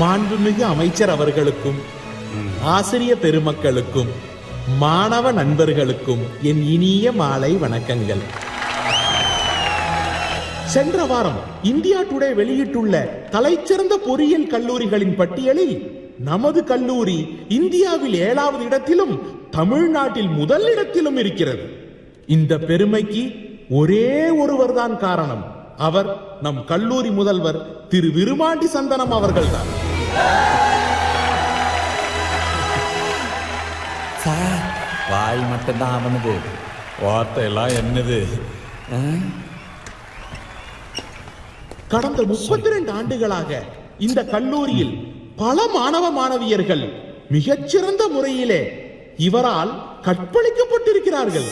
மாண்புமிகு அமைச்சர் அவர்களுக்கும் ஆசிரிய பெருமக்களுக்கும் மாணவ நண்பர்களுக்கும் என் இனிய மாலை வணக்கங்கள். சென்ற வாரம் இந்தியா டுடே வெளியிட்டுள்ள தலைச்சிறந்த பொறியியல் கல்லூரிகளின் பட்டியலில் நமது கல்லூரி இந்தியாவில் 7வது இடத்திலும் தமிழ்நாட்டில் முதல் இடத்திலும் இருக்கிறது. இந்த பெருமைக்கு ஒரே ஒருவர் தான் காரணம். அவர் நம் கல்லூரி முதல்வர் திரு விருமாண்டி சந்தனம் அவர்கள்தான். வாய் மட்டும்தான் அவனது, வார்த்தை எல்லாம் என்னது? கடந்த 32 ஆண்டுகளாக இந்த கல்லூரியில் பல மாணவ மாணவியர்கள் மிகச்சிறந்த முறையிலே இவரால் கற்பழிக்கப்பட்டிருக்கிறார்கள்.